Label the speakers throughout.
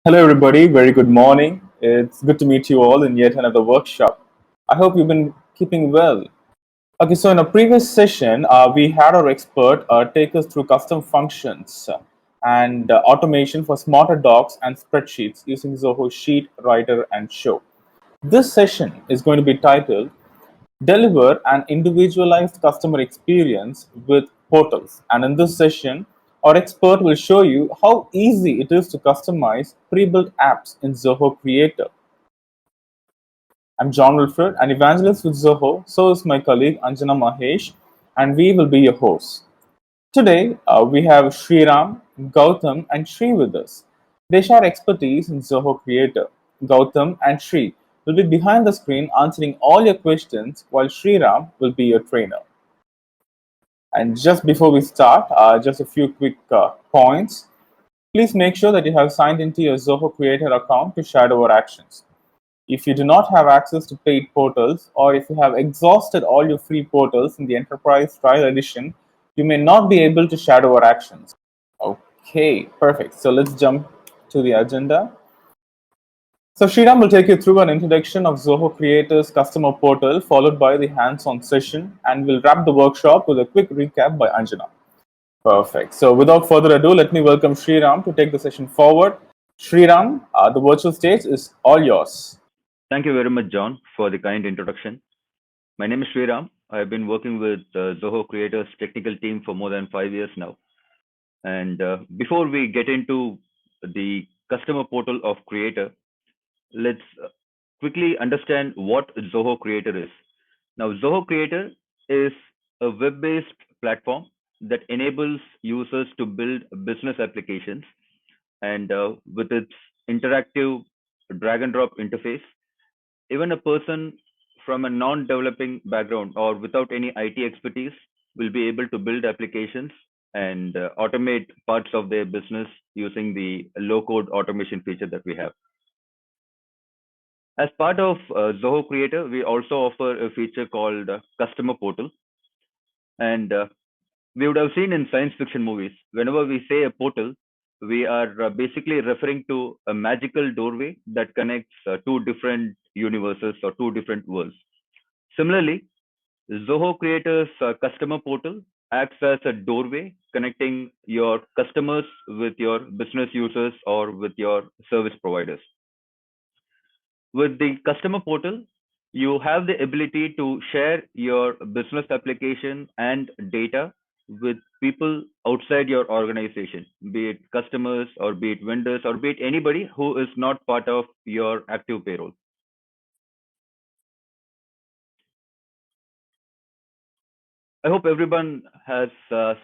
Speaker 1: Hello, everybody. Very good morning. It's good to meet you all in yet another workshop. I hope you've been keeping well. Okay, so in a previous session, we had our expert take us through custom functions and automation for smarter docs and spreadsheets using Zoho Sheet, Writer, and Show. This session is going to be titled Deliver an individualized customer experience with portals. And in this session, our expert will show you how easy it is to customize pre-built apps in Zoho Creator. I'm John Wilfred, an evangelist with Zoho. So is my colleague Anjana Mahesh, and we will be your hosts. Today, we have Sriram, Gautam, and Sri with us. They share expertise in Zoho Creator. Gautam and Sri will be behind the screen answering all your questions, while Sriram will be your trainer. And just before we start, just a few quick points. Please make sure that you have signed into your Zoho Creator account to shadow our actions. If you do not have access to paid portals, or if you have exhausted all your free portals in the Enterprise Trial Edition, you may not be able to shadow our actions. Okay, perfect. So let's jump to the agenda. So Sriram will take you through an introduction of Zoho Creators customer portal, followed by the hands-on session, and we'll wrap the workshop with a quick recap by Anjana. Perfect. So without further ado, let me welcome Sriram to take the session forward. Sriram, the virtual stage is all yours.
Speaker 2: Thank you very much, John, for the kind introduction. My name is Sriram. I've been working with Zoho Creators technical team for more than 5 years now. And before we get into the customer portal of Creator, let's quickly understand what Zoho Creator is. Now, Zoho Creator is a web-based platform that enables users to build business applications, and with its interactive drag and drop interface, even a person from a non-developing background or without any IT expertise will be able to build applications and automate parts of their business using the low-code automation feature that we have. As part of Zoho Creator, we also offer a feature called Customer Portal. And we would have seen in science fiction movies, whenever we say a portal, we are basically referring to a magical doorway that connects two different universes or two different worlds. Similarly, Zoho Creators customer portal acts as a doorway connecting your customers with your business users or with your service providers. With the customer portal, you have the ability to share your business application and data with people outside your organization, be it customers or be it vendors or be it anybody who is not part of your active payroll. I hope everyone has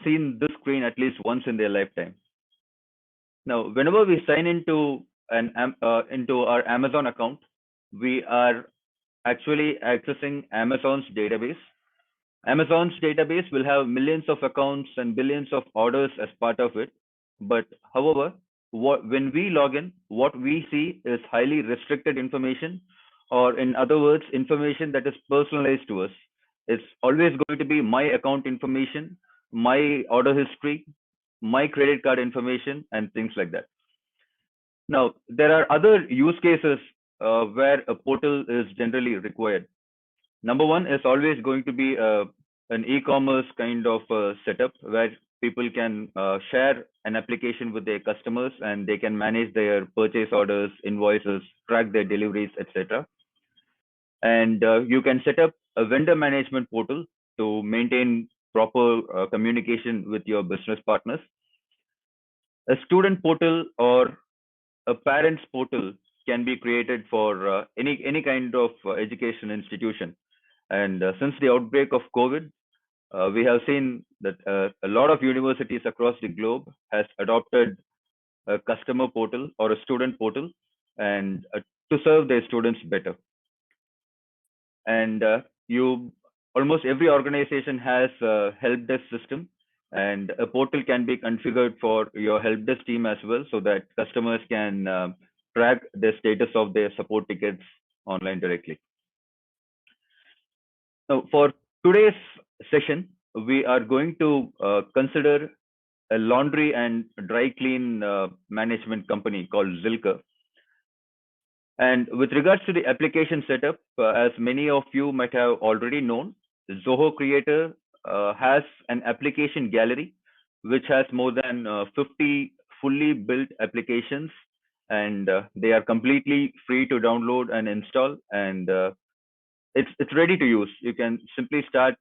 Speaker 2: seen this screen at least once in their lifetime. Now, whenever we sign into our Amazon account, we are actually accessing Amazon's database. Amazon's database will have millions of accounts and billions of orders as part of it. But however, when we log in, what we see is highly restricted information, or in other words, information that is personalized to us. It's always going to be my account information, my order history, my credit card information, and things like that. Now, there are other use cases where a portal is generally required. Number one is always going to be an e-commerce kind of setup where people can share an application with their customers and they can manage their purchase orders, invoices, track their deliveries, etc. And you can set up a vendor management portal to maintain proper communication with your business partners. A student portal or a parents portal can be created for any kind of education institution. And since the outbreak of COVID, we have seen that a lot of universities across the globe has adopted a customer portal or a student portal, and to serve their students better. And you almost every organization has a help desk system, and a portal can be configured for your help desk team as well, so that customers can track the status of their support tickets online directly. Now, for today's session, we are going to consider a laundry and dry clean management company called Zilker. And with regards to the application setup, as many of you might have already known, Zoho Creator has an application gallery which has more than 50 fully built applications, and they are completely free to download and install, and it's ready to use. You can simply start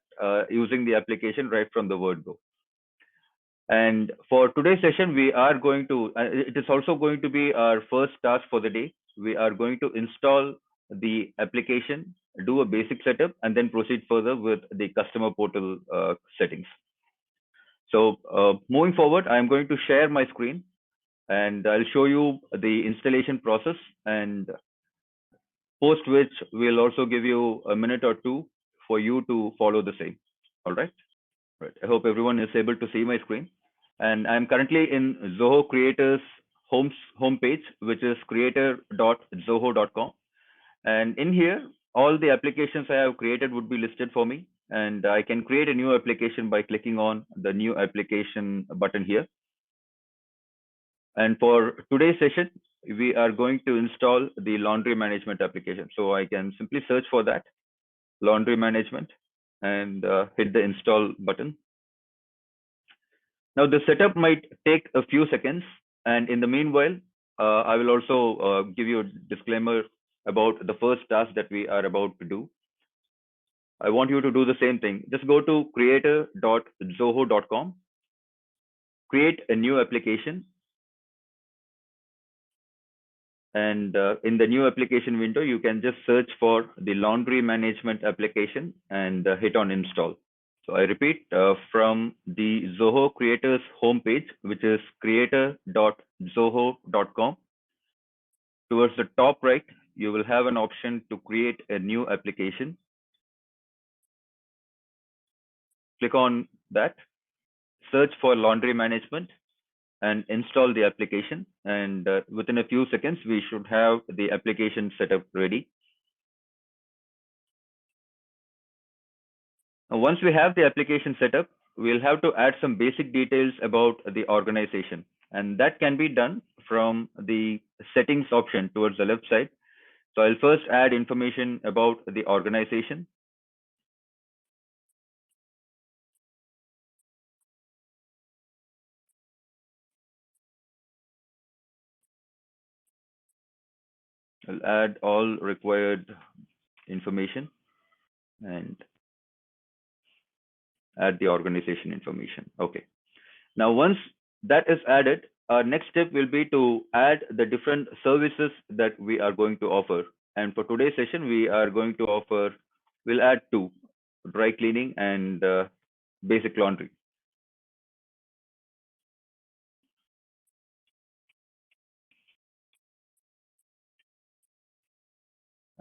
Speaker 2: using the application right from the word go. And for today's session, we are going to, it is also going to be our first task for the day. We are going to install the application, do a basic setup, and then proceed further with the customer portal settings. So moving forward, I'm going to share my screen and I'll show you the installation process, and post which we'll also give you a minute or two for you to follow the same. All right. Right. I hope everyone is able to see my screen. And I'm currently in Zoho Creators homepage, which is creator.zoho.com. And in here, all the applications I have created would be listed for me. And I can create a new application by clicking on the new application button here. And for today's session, we are going to install the laundry management application. So I can simply search for that, laundry management, and hit the install button. Now the setup might take a few seconds, and in the meanwhile, I will also give you a disclaimer about the first task that we are about to do. I want you to do the same thing. Just go to creator.zoho.com, create a new application, and in the new application window, you can just search for the laundry management application and hit on install. So I repeat, from the Zoho Creators homepage, which is creator.zoho.com, towards the top right, you will have an option to create a new application. Click on that, search for laundry management, and install the application. And within a few seconds, we should have the application set up ready. Now, once we have the application set up, we'll have to add some basic details about the organization. And that can be done from the settings option towards the left side. So I'll first add information about the organization. I'll add all required information and add the organization information. Okay. Now, once that is added, our next step will be to add the different services that we are going to offer. And for today's session, we are going to offer, we'll add two, dry cleaning and basic laundry.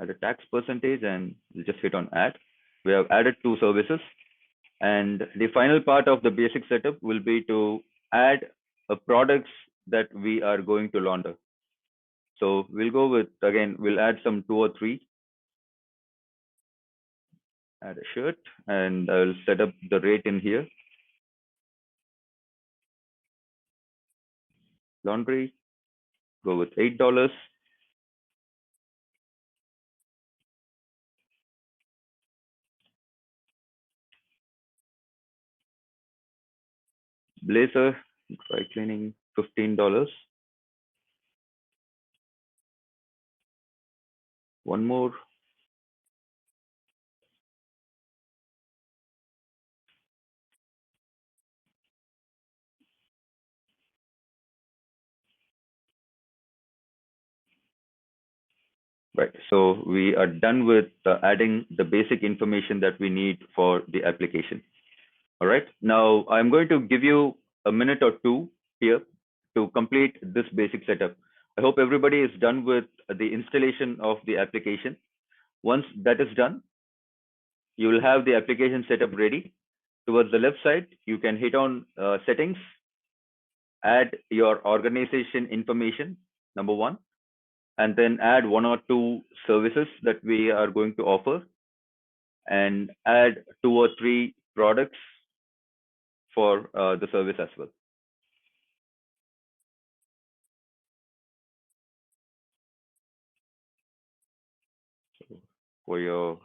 Speaker 2: Add a tax percentage and we'll just hit on add. We have added two services. And the final part of the basic setup will be to add products that we are going to launder. So we'll go with, again, we'll add some 2 or 3. Add a shirt, and I'll set up the rate in here. Laundry, go with $8. Blazer, dry cleaning, $15. One more. Right, so we are done with adding the basic information that we need for the application. All right, now I'm going to give you a minute or two here to complete this basic setup. I hope everybody is done with the installation of the application. Once that is done, you will have the application setup ready. Towards the left side, you can hit on settings, add your organization information, number 1, and then add 1 or 2 services that we are going to offer, and add 2 or 3 products for the service as well. for your,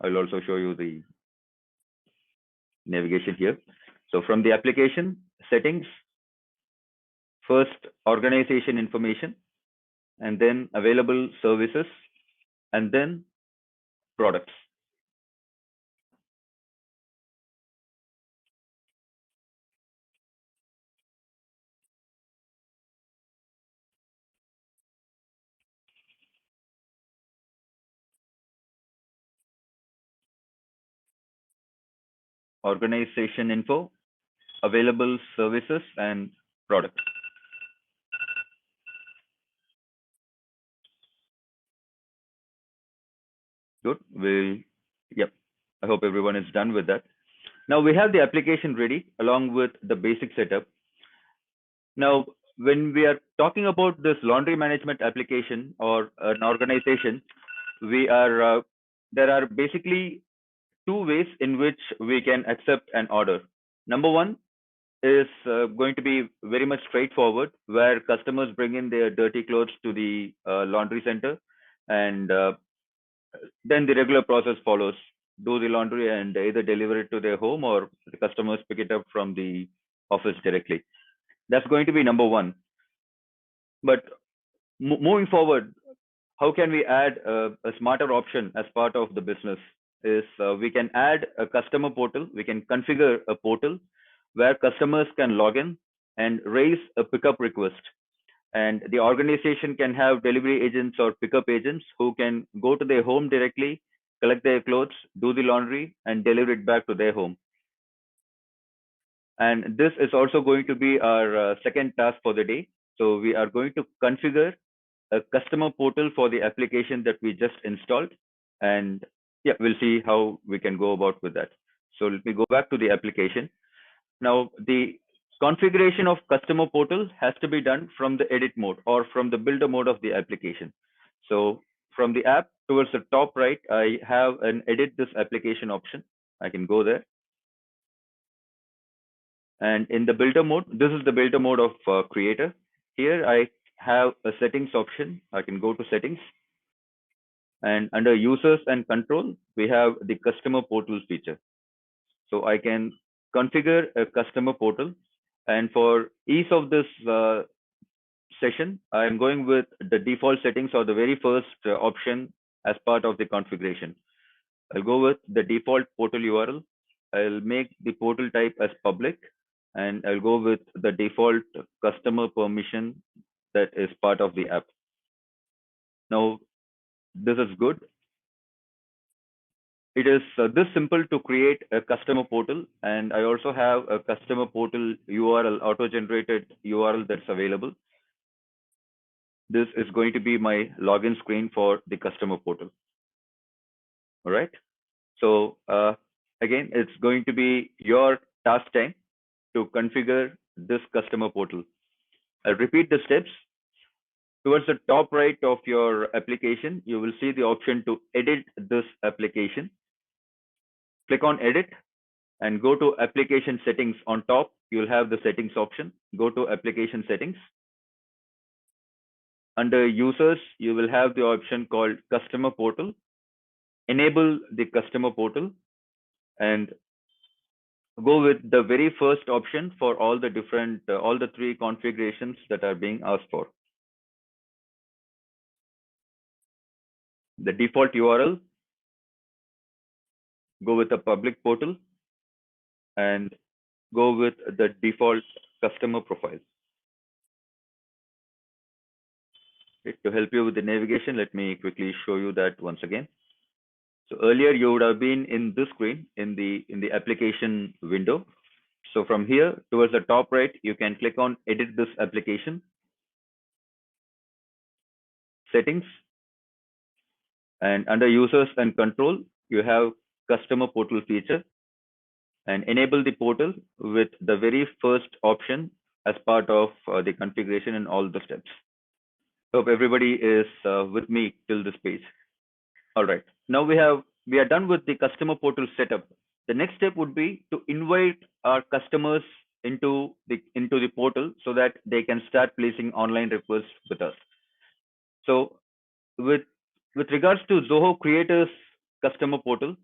Speaker 2: I'll also show you the navigation here. So from the application settings, first organization information, and then available services, and then products. Organization info, available services, and products. Good. Yep. I hope everyone is done with that. Now we have the application ready along with the basic setup. Now, when we are talking about this laundry management application or an organization, there are basically two ways in which we can accept an order. Number one is going to be very much straightforward, where customers bring in their dirty clothes to the laundry center, and then the regular process follows. Do the laundry and either deliver it to their home, or the customers pick it up from the office directly. That's going to be number one. But moving forward, how can we add a smarter option as part of the business? Is we can add a customer portal. We can configure a portal where customers can log in and raise a pickup request. And the organization can have delivery agents or pickup agents who can go to their home directly, collect their clothes, do the laundry, and deliver it back to their home. And this is also going to be our second task for the day. So we are going to configure a customer portal for the application that we just installed. And yeah, we'll see how we can go about with that. So let me go back to the application. Now, the configuration of customer portal has to be done from the edit mode or from the builder mode of the application. So from the app towards the top right, I have an edit this application option. I can go there. And in the builder mode, this is the builder mode of creator. Here I have a settings option. I can go to settings. And under users and control, we have the customer portal feature. So I can configure a customer portal. And for ease of this session, I'm going with the default settings or the very first option as part of the configuration. I'll go with the default portal URL. I'll make the portal type as public, and I'll go with the default customer permission that is part of the app. Now, this is good. It is this simple to create a customer portal, and I also have a customer portal URL, auto-generated URL that's available. This is going to be my login screen for the customer portal. All right. So again, it's going to be your task time to configure this customer portal. I'll repeat the steps. Towards the top right of your application, you will see the option to edit this application. Click on edit and go to application settings. On top, you'll have the settings option. Go to application settings. Under users, you will have the option called customer portal. Enable the customer portal and go with the very first option for all the different, all the three configurations that are being asked for. The default URL, go with the public portal, and go with the default customer profile. Okay, to help you with the navigation, let me quickly show you that once again. So earlier you would have been in this screen in the application window. So from here towards the top right, you can click on edit this application, settings, and under users and control, you have customer portal feature, and enable the portal with the very first option as part of the configuration and all the steps. Hope everybody is with me till this page. All right, now we are done with the customer portal setup. The next step would be to invite our customers into the portal so that they can start placing online requests with us. So with regards to Zoho Creators customer portal,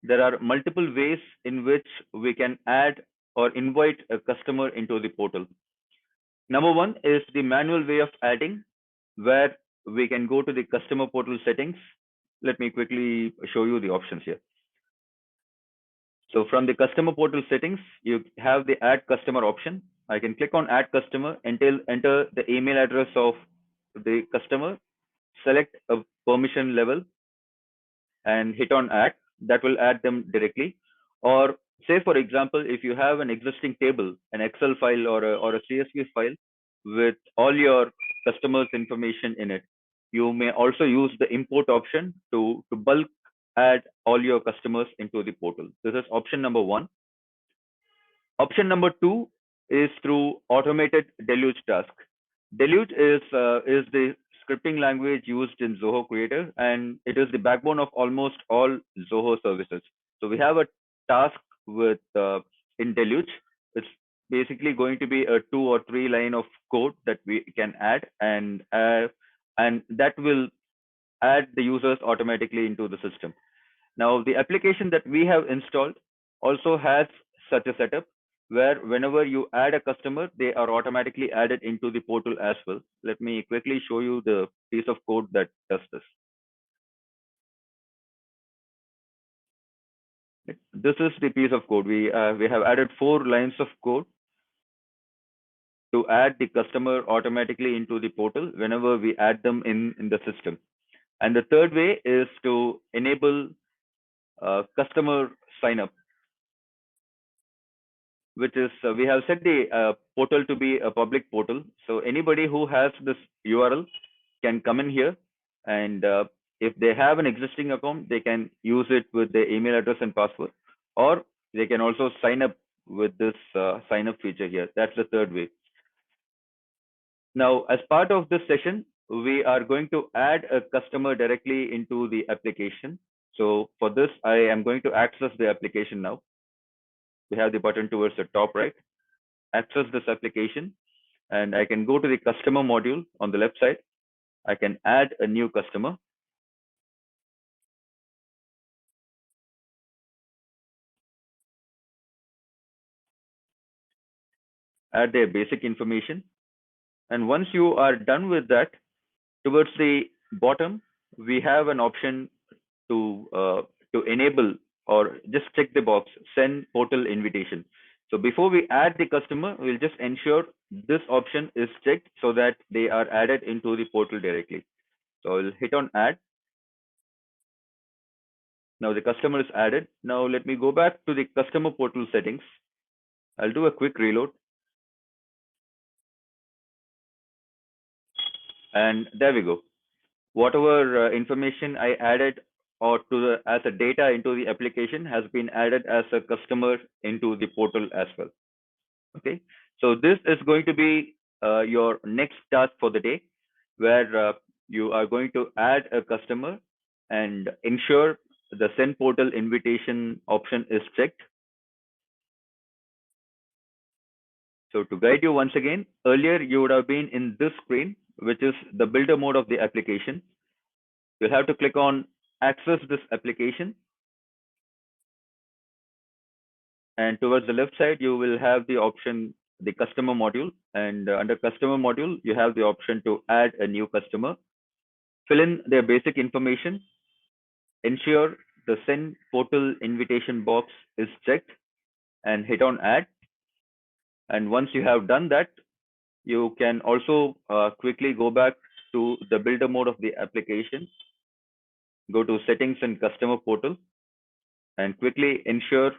Speaker 2: there are multiple ways in which we can add or invite a customer into the portal. Number one is the manual way of adding, where we can go to the customer portal settings. Let me quickly show you the options here. So from the customer portal settings, you have the add customer option. I can click on add customer, enter the email address of the customer, select a permission level and hit on add. That will add them directly. Or say, for example, if you have an existing table, an Excel file or a CSV file with all your customers' information in it, you may also use the import option to bulk add all your customers into the portal. This is option number one. Option number two is through automated deluge task. Deluge is the scripting language used in Zoho Creator, and it is the backbone of almost all Zoho services. So we have a task with in Deluge. It's basically going to be a 2 or 3 line of code that we can add, and that will add the users automatically into the system. Now, the application that we have installed also has such a setup where whenever you add a customer, they are automatically added into the portal as well. Let me quickly show you the piece of code that does this. This is the piece of code. We have added 4 lines of code to add the customer automatically into the portal whenever we add them in the system. And the third way is to enable customer sign up, which is we have set the portal to be a public portal. So anybody who has this URL can come in here, and if they have an existing account, they can use it with their email address and password, or they can also sign up with this sign up feature here. That's the third way. Now, as part of this session, we are going to add a customer directly into the application. So for this, I am going to access the application now. We have the button towards the top right. Access this application, and I can go to the customer module on the left side. I can add a new customer. Add their basic information. And once you are done with that, towards the bottom, we have an option to enable or just check the box, send portal invitation. So before we add the customer, we'll just ensure this option is checked so that they are added into the portal directly. So I'll hit on add. Now the customer is added. Now let me go back to the customer portal settings. I'll do a quick reload. And there we go. Whatever information I added or as a data into the application has been added as a customer into the portal as well. Okay, so this is going to be your next task for the day, where you are going to add a customer and ensure the send portal invitation option is checked. So to guide you once again, earlier you would have been in this screen, which is the builder mode of the application. You'll have to click on access this application. And towards the left side, you will have the option, the customer module. And under customer module, you have the option to add a new customer, fill in their basic information, ensure the send portal invitation box is checked, and hit on add. And once you have done that, you can also quickly go back to the builder mode of the application, go to settings and customer portal, and quickly ensure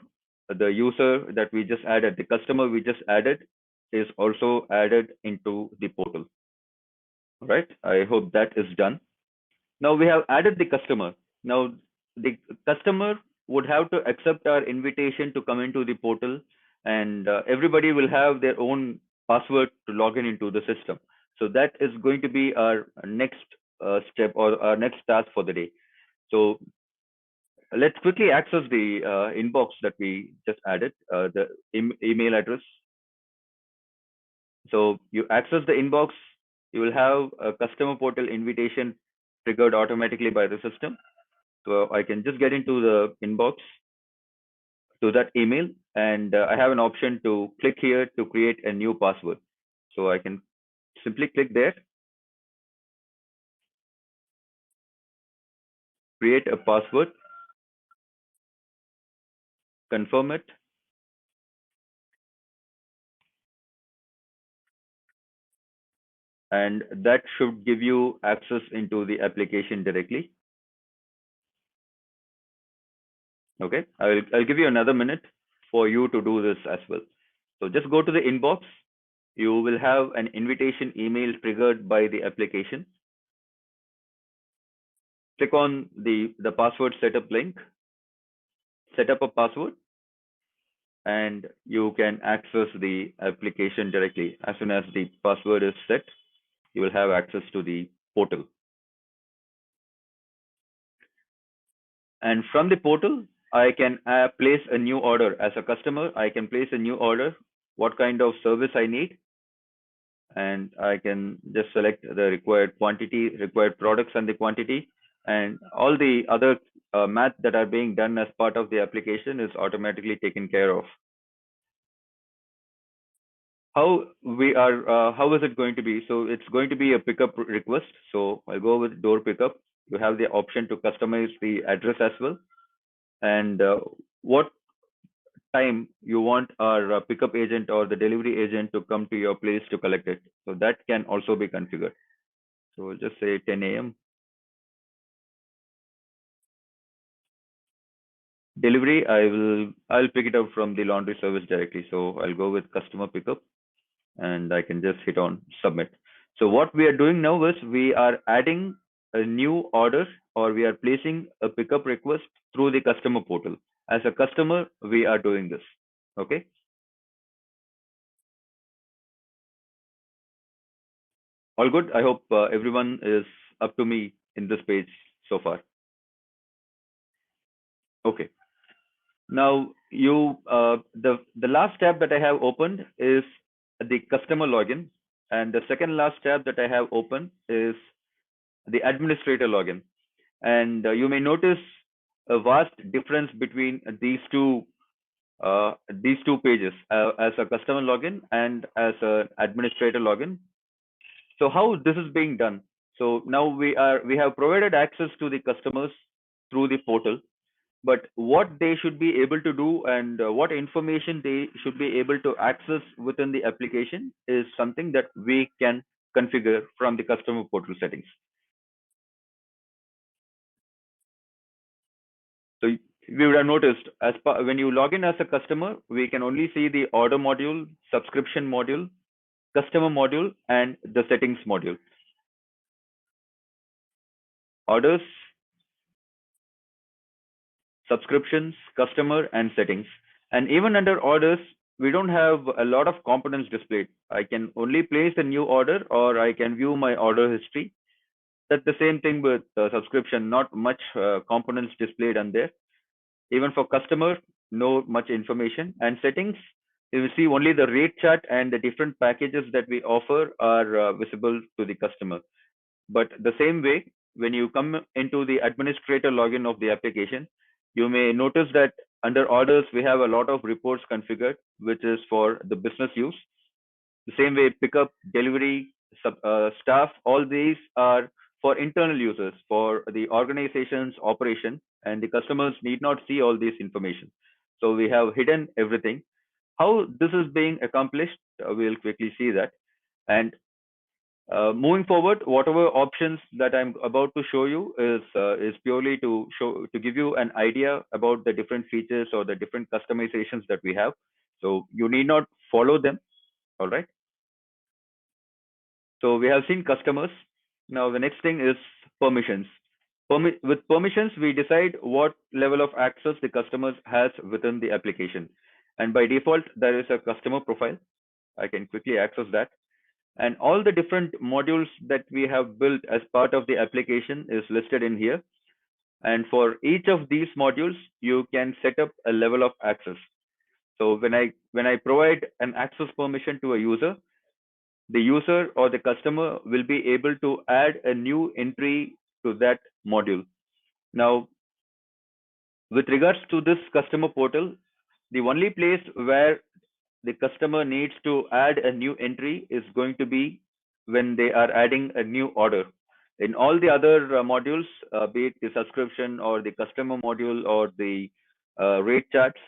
Speaker 2: the user that we just added, the customer we just added, is also added into the portal. All right, I hope that is done. Now we have added the customer. Now the customer would have to accept our invitation to come into the portal, and everybody will have their own password to log in into the system. So that is going to be our next step or our next task for the day. So let's quickly access the inbox that we just added, the email address. So you access the inbox, you will have a customer portal invitation triggered automatically by the system. So I can just get into the inbox to that email, and I have an option to click here to create a new password. So I can simply click there, create a password, confirm it, and that should give you access into the application directly. Okay, I'll give you another minute for you to do this as well. So just go to the inbox. You will have an invitation email triggered by the application. Click on the password setup link, set up a password, and you can access the application directly. As soon as the password is set, you will have access to the portal. And from the portal, I can place a new order. As a customer, I can place a new order, what kind of service I need, and I can just select the required quantity, required products and the quantity, and all the other math that are being done as part of the application is automatically taken care of. How is it going to be? So it's going to be a pickup request. So I'll go with door pickup. You have the option to customize the address as well, and what time you want our pickup agent or the delivery agent to come to your place to collect it. So that can also be configured. So we'll just say 10 a.m. Delivery, I'll pick it up from the laundry service directly. So I'll go with customer pickup, and I can just hit on submit. So what we are doing now is we are adding a new order, or we are placing a pickup request through the customer portal. As a customer, we are doing this. Okay. All good. I hope everyone is up to me in this page so far. Okay. Now the last tab that I have opened is the customer login, and the second last tab that I have opened is the administrator login. And you may notice a vast difference between these two pages, as a customer login and as an administrator login. So how this is being done? So now we have provided access to the customers through the portal, but what they should be able to do and what information they should be able to access within the application is something that we can configure from the customer portal settings. So we would have noticed when you log in as a customer, we can only see the order module, subscription module, customer module, and the settings module. Orders, subscriptions, customer, and settings. And even under orders, we don't have a lot of components displayed. I can only place a new order, or I can view my order history. That's the same thing with subscription, not much components displayed on there. Even for customer, no much information. And settings, you will see only the rate chart and the different packages that we offer are visible to the customer. But the same way, when you come into the administrator login of the application, you may notice that under orders, we have a lot of reports configured, which is for the business use. The same way, pickup, delivery, staff, all these are for internal users, for the organization's operation, and the customers need not see all this information. So we have hidden everything. How this is being accomplished, we'll quickly see that. And moving forward, whatever options that I'm about to show you is purely to give you an idea about the different features or the different customizations that we have. So you need not follow them. All right. So we have seen customers. Now the next thing is permissions. With permissions, we decide what level of access the customers has within the application. And by default, there is a customer profile. I can quickly access that. And all the different modules that we have built as part of the application is listed in here. And for each of these modules, you can set up a level of access. So when I provide an access permission to a user, the user or the customer will be able to add a new entry to that module. Now, With regards to this customer portal, the only place where the customer needs to add a new entry is going to be when they are adding a new order. In all the other modules, be it the subscription or the customer module or the rate charts,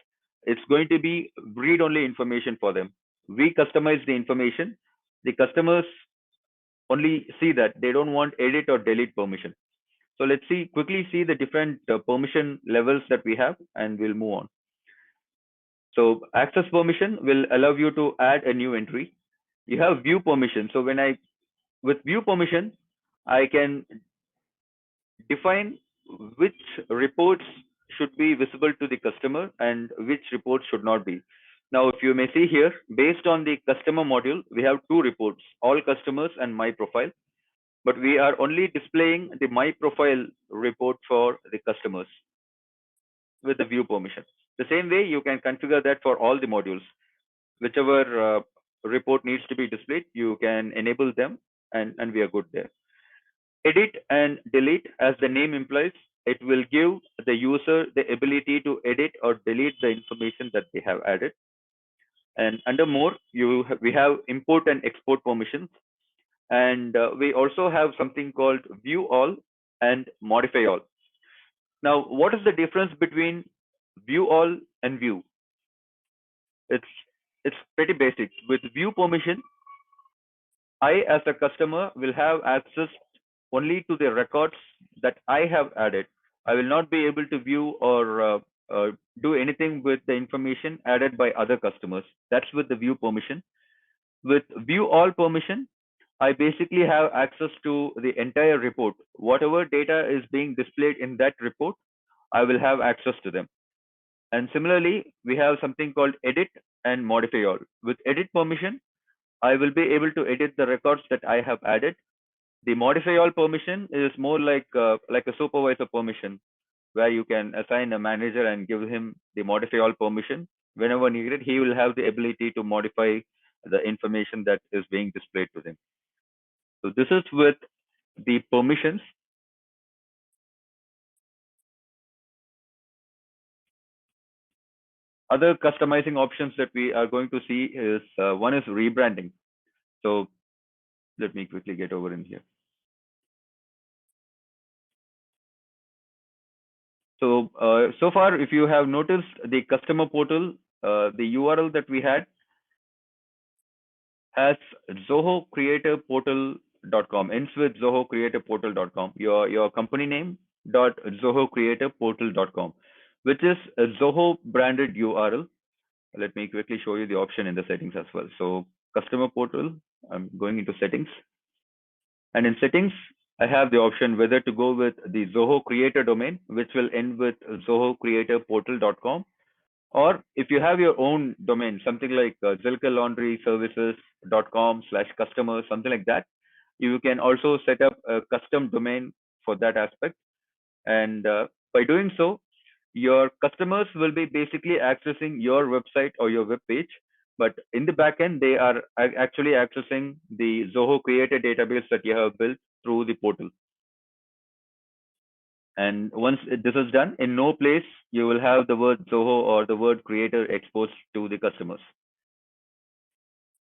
Speaker 2: it's going to be read-only information for them. We customize the information. The customers only see that. They don't want edit or delete permission. So let's quickly see the different permission levels that we have, and we'll move on. So access permission will allow you to add a new entry. You have view permission. So with view permission, I can define which reports should be visible to the customer and which reports should not be. Now, if you may see here, based on the customer module, we have two reports, all customers and my profile, but we are only displaying the my profile report for the customers with the view permission. The same way you can configure that for all the modules. Whichever report needs to be displayed, you can enable them, and we are good there. Edit and delete, as the name implies, it will give the user the ability to edit or delete the information that they have added. And under more, we have import and export permissions. And we also have something called view all and modify all. Now, what is the difference between view all and view? It's pretty basic. With view permission, I, as a customer, will have access only to the records that I have added. I will not be able to view or do anything with the information added by other customers. That's with the view permission. With view all permission, I basically have access to the entire report. Whatever data is being displayed in that report, I will have access to them. And similarly, we have something called edit and modify all. With edit permission, I will be able to edit the records that I have added. The modify all permission is more like a supervisor permission, where you can assign a manager and give him the modify all permission. Whenever needed, he will have the ability to modify the information that is being displayed to them. So this is with the permissions. Other customizing options that we are going to see is one is rebranding. So let me quickly get over in here. So, so far, if you have noticed the customer portal, the URL that we had has zohocreatorportal.com, ends with zohocreatorportal.com, your company name .zohocreatorportal.com, which is a Zoho branded URL. Let me quickly show you the option in the settings as well. So customer portal, I'm going into settings, and in settings, I have the option whether to go with the Zoho Creator domain, which will end with zohocreatorportal.com, or if you have your own domain, something like zilkerlaundryservices.com/customer, something like that, you can also set up a custom domain for that aspect. And by doing so, your customers will be basically accessing your website or your web page, but in the backend, they are actually accessing the Zoho Creator database that you have built through the portal. And once this is done, in no place you will have the word Zoho or the word creator exposed to the customers.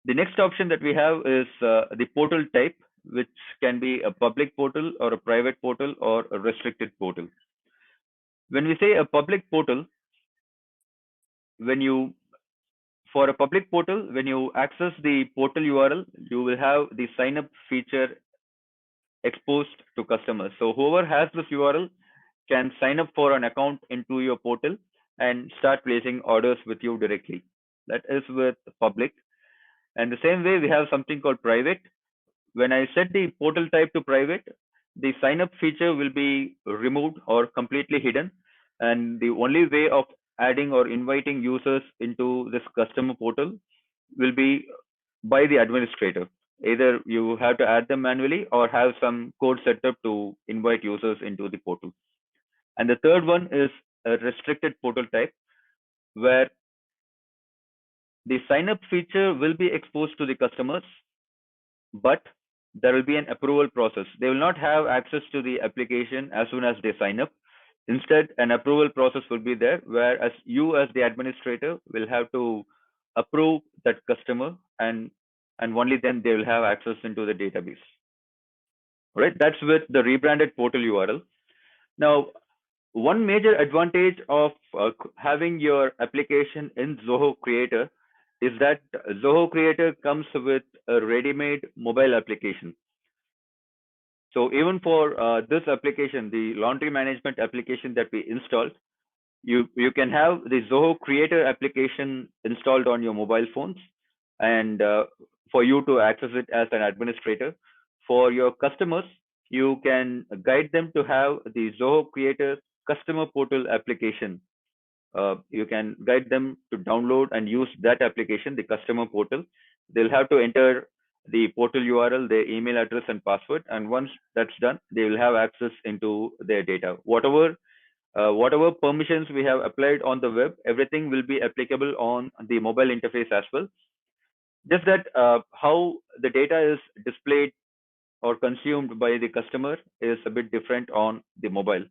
Speaker 2: The next option that we have is the portal type, which can be a public portal or a private portal or a restricted portal. When we say a public portal, for a public portal, when you access the portal URL, you will have the sign up feature exposed to customers. So whoever has this URL can sign up for an account into your portal and start placing orders with you directly. That is with public. And the same way, we have something called private. When I set the portal type to private, the sign up feature will be removed or completely hidden. And the only way of adding or inviting users into this customer portal will be by the administrator. Either you have to add them manually or have some code set up to invite users into the portal. And the third one is a restricted portal type, where the sign up feature will be exposed to the customers, but there will be an approval process. They will not have access to the application as soon as they sign up. Instead, an approval process will be there, whereas you as the administrator will have to approve that customer, and only then they will have access into the database. Right? That's with the rebranded portal URL. Now, one major advantage of having your application in Zoho Creator is that Zoho Creator comes with a ready-made mobile application. So even for this application, the laundry management application that we installed, you can have the Zoho Creator application installed on your mobile phones, and for you to access it as an administrator. For your customers, you can guide them to have the Zoho Creator customer portal application. You can guide them to download and use that application, the customer portal. They'll have to enter the portal URL, their email address and password, and once that's done, they will have access into their data. Whatever permissions we have applied on the web, everything will be applicable on the mobile interface as well. Just that how the data is displayed or consumed by the customer is a bit different on the mobile.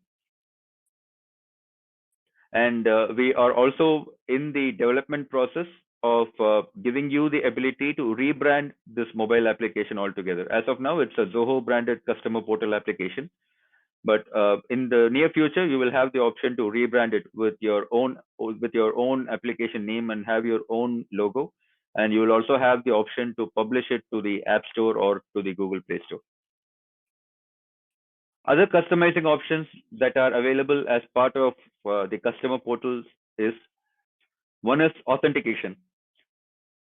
Speaker 2: And we are also in the development process of giving you the ability to rebrand this mobile application altogether. As of now, it's a Zoho branded customer portal application. But in the near future, you will have the option to rebrand it with your own application name and have your own logo. And you will also have the option to publish it to the App Store or to the Google Play Store. Other customizing options that are available as part of the customer portals is one is authentication.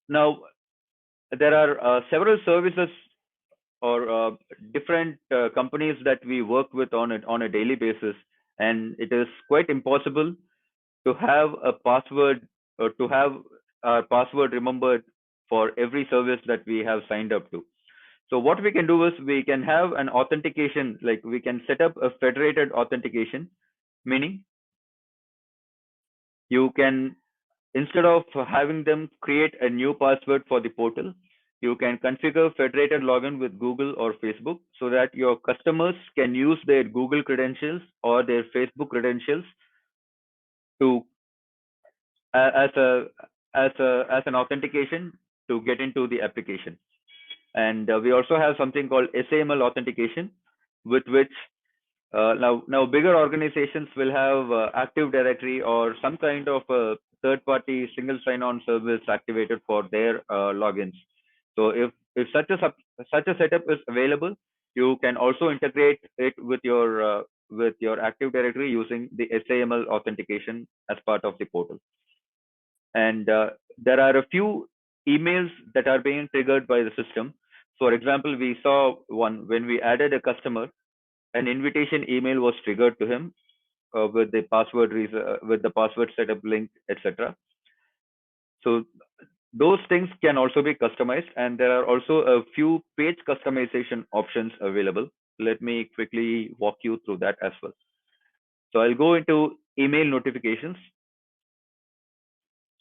Speaker 2: Now, there are several services or different companies that we work with on a daily basis, and it is quite impossible to have a password or to have our password remembered for every service that we have signed up to. So what we can do is we can have an authentication, like we can set up a federated authentication, meaning you can, instead of having them create a new password for the portal, you can configure federated login with Google or Facebook so that your customers can use their Google credentials or their Facebook credentials to as an authentication to get into the application. And we also have something called SAML authentication, with which now bigger organizations will have Active Directory or some kind of a third-party single sign-on service activated for their logins. So if such a setup is available, you can also integrate it with your Active Directory using the SAML authentication as part of the portal. And there are a few emails that are being triggered by the system. For example, we saw one when we added a customer, an invitation email was triggered to him with the password setup link, etc. So those things can also be customized, and there are also a few page customization options available. Let me quickly walk you through that as well. So I'll go into email notifications.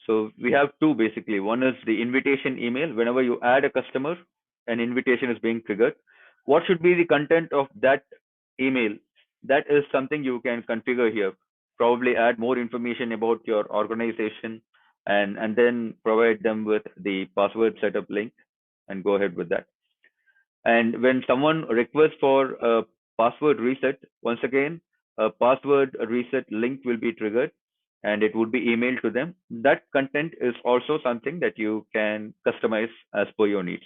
Speaker 2: So we have two basically. One is the invitation email. Whenever you add a customer, an invitation is being triggered. What should be the content of that email? That is something you can configure here. Probably add more information about your organization and then provide them with the password setup link and go ahead with that. And when someone requests for a password reset, once again, a password reset link will be triggered and it would be emailed to them. That content is also something that you can customize as per your needs.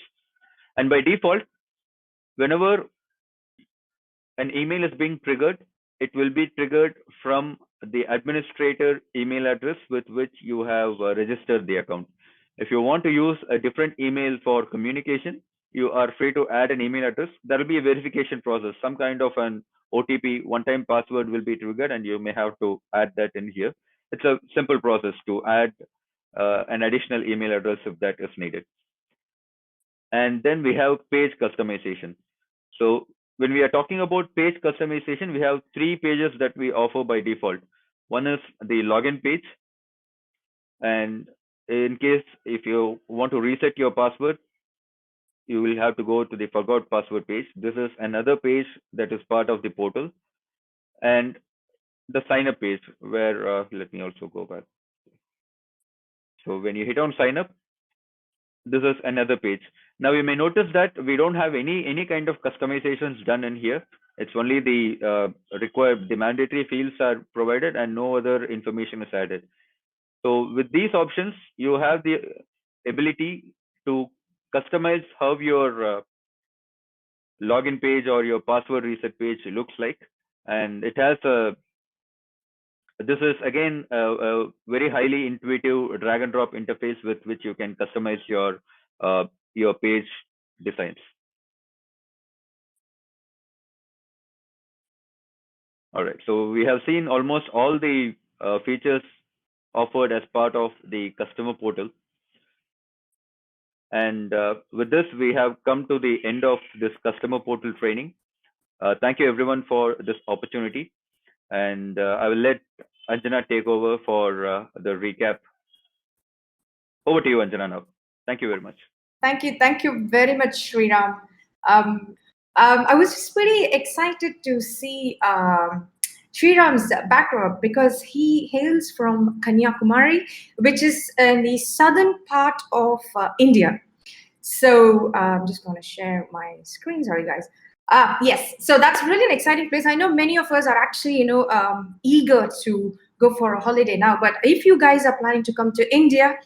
Speaker 2: And by default, whenever an email is being triggered, it will be triggered from the administrator email address with which you have registered the account. If you want to use a different email for communication, you are free to add an email address. There will be a verification process, some kind of an OTP, one-time password will be triggered, and you may have to add that in here. It's a simple process to add an additional email address if that is needed. And then we have page customization. So when we are talking about page customization, we have three pages that we offer by default. One is the login page. And in case if you want to reset your password, you will have to go to the forgot password page. This is another page that is part of the portal. And the sign up page where, let me also go back. So when you hit on sign up, this is another page. Now you may notice that we don't have any kind of customizations done in here. It's only the the mandatory fields are provided and no other information is added. So with these options, you have the ability to customize how your login page or your password reset page looks like. And it has this is again a very highly intuitive drag and drop interface with which you can customize your page designs. All right, so we have seen almost all the features offered as part of the customer portal. And with this, we have come to the end of this customer portal training. Thank you everyone for this opportunity. And I will let Anjana take over for the recap. Over to you, Anjana, now. Thank you very much.
Speaker 3: Thank you very much, Sriram. I was just pretty excited to see Sriram's background because he hails from Kanyakumari, which is in the southern part of India. So I'm just going to share my screen. Sorry, guys. Yes, so that's really an exciting place. I know many of us are actually, eager to go for a holiday now. But if you guys are planning to come to India,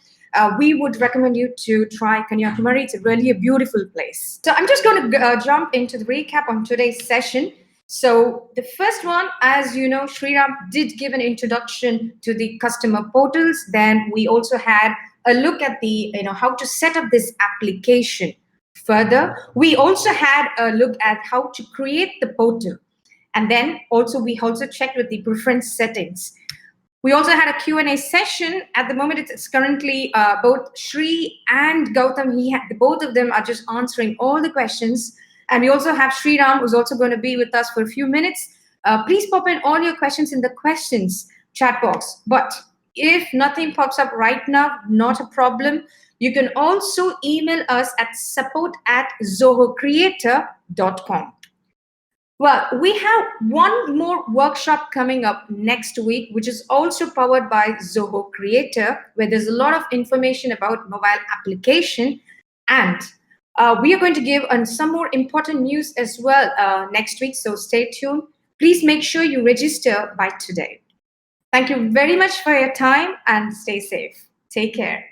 Speaker 3: we would recommend you to try Kanyakumari. It's really a beautiful place. So I'm just going to jump into the recap on today's session. So the first one, as you know, Sriram did give an introduction to the customer portals. Then we also had a look at the, how to set up this application. Further, we also had a look at how to create the portal. And then we also checked with the preference settings. We also had a Q&A session. At the moment, it's currently both Shri and Gautam. Both of them are just answering all the questions. And we also have Sriram, who's also going to be with us for a few minutes. Please pop in all your questions in the questions chat box. But if nothing pops up right now, not a problem. You can also email us at support@zohocreator.com. Well, we have one more workshop coming up next week, which is also powered by Zoho Creator, where there's a lot of information about mobile application. And we are going to give some more important news as well next week, so stay tuned. Please make sure you register by today. Thank you very much for your time and stay safe. Take care.